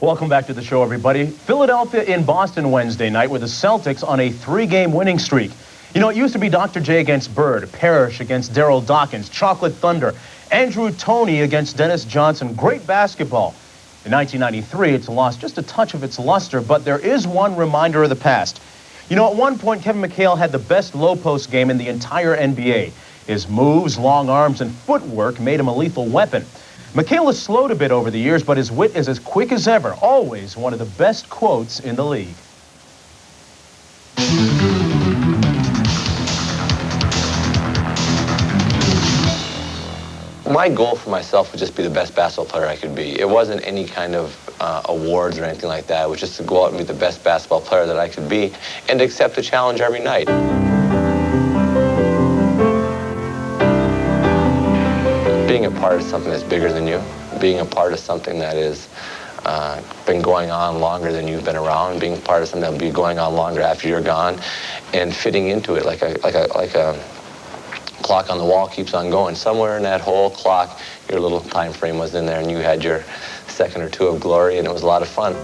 Welcome back to the show, everybody. Philadelphia in Boston Wednesday night with the Celtics on a 3-game winning streak. You know, it used to be Dr. J against Bird, Parrish against Daryl Dawkins, Chocolate Thunder, Andrew Toney against Dennis Johnson. Great basketball. In 1993, it's lost just a touch of its luster, but there is one reminder of the past. You know, at one point, Kevin McHale had the best low-post game in the entire NBA. His moves, long arms, and footwork made him a lethal weapon. McHale has slowed a bit over the years, but his wit is as quick as ever. Always one of the best quotes in the league. My goal for myself was just be the best basketball player I could be. It wasn't any kind of awards or anything like that. It was just to go out and be the best basketball player that I could be and to accept the challenge every night. Being a part of something that's bigger than you, being a part of something that is been going on longer than you've been around, being part of something that'll be going on longer after you're gone, and fitting into it like a clock on the wall keeps on going. Somewhere in that whole clock, your little time frame was in there, and you had your second or two of glory, and it was a lot of fun.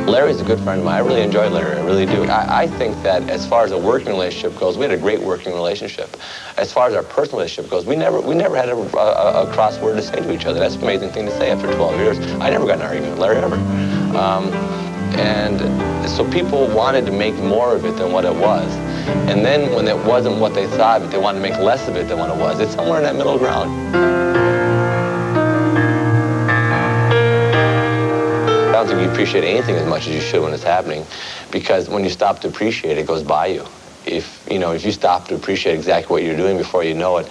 Larry's a good friend of mine. I really enjoy Larry. I really do. I think that as far as a working relationship goes, we had a great working relationship. As far as our personal relationship goes, we never had a cross word to say to each other. That's an amazing thing to say after 12 years. I never got in an argument with Larry, ever. And so people wanted to make more of it than what it was. And then when it wasn't what they thought, but they wanted to make less of it than what it was. It's somewhere in that middle ground. I don't think you appreciate anything as much as you should when it's happening, because when you stop to appreciate it, it goes by you. If you stop to appreciate exactly what you're doing before you know it,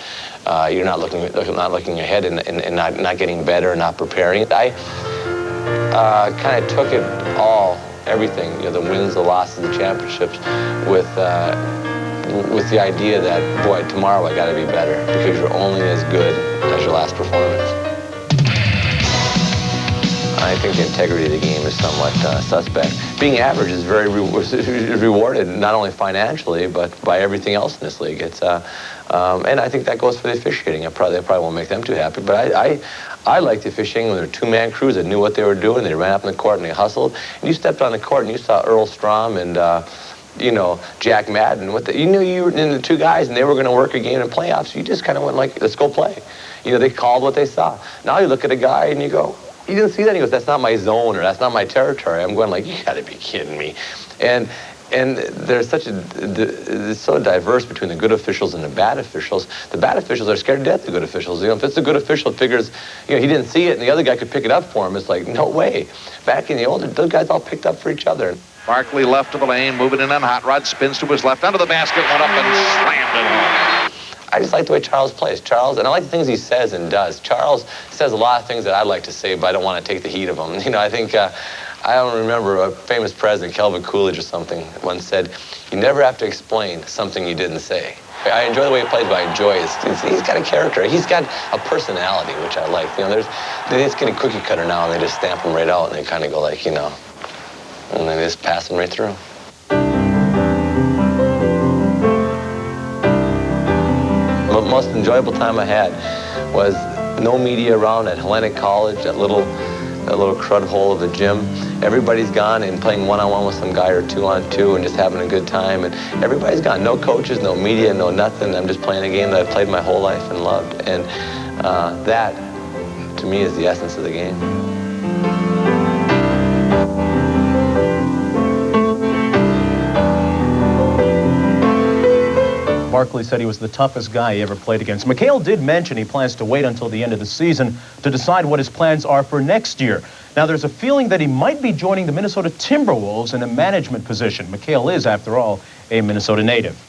you're not looking ahead and not getting better and not preparing. I kind of took it all, everything, the wins, the losses, the championships, with the idea that, boy, tomorrow I got to be better, because you're only as good as your last performance. I think the integrity of the game is somewhat suspect. Being average is very rewarded, not only financially, but by everything else in this league. It's, and I think that goes for the officiating. They probably won't make them too happy, but I like the officiating when they're two-man crews that knew what they were doing. They ran up in the court and they hustled. And you stepped on the court and you saw Earl Strom and Jack Madden. You knew you were in the two guys and they were going to work a game in playoffs. You just kind of went like, let's go play. They called what they saw. Now you look at a guy and you go, you didn't see that? He goes, that's not my zone, or that's not my territory. I'm going like, you got to be kidding me. And there's it's so diverse between the good officials and the bad officials. The bad officials are scared to death of the good officials. If it's a good official, figures, he didn't see it and the other guy could pick it up for him. It's like, no way. Back in the old days, those guys all picked up for each other. Barkley left to the lane, moving in on Hot Rod, spins to his left, under the basket, went up and slammed it home. I just like the way Charles plays. Charles, and I like the things he says and does. Charles says a lot of things that I'd like to say, but I don't want to take the heat of them. I think, I don't remember, a famous president, Calvin Coolidge or something, once said, you never have to explain something you didn't say. I enjoy the way he plays, but I enjoy he's got a character. He's got a personality, which I like. They just get a cookie cutter now, and they just stamp them right out, and they kind of go like, and then they just pass them right through. The most enjoyable time I had was no media around at Hellenic College, that little crud hole of a gym. Everybody's gone and playing one-on-one with some guy or two-on-two and just having a good time. And everybody's gone. No coaches, no media, no nothing. I'm just playing a game that I've played my whole life and loved. And that, to me, is the essence of the game. Barkley said he was the toughest guy he ever played against. McHale did mention he plans to wait until the end of the season to decide what his plans are for next year. Now, there's a feeling that he might be joining the Minnesota Timberwolves in a management position. McHale is, after all, a Minnesota native.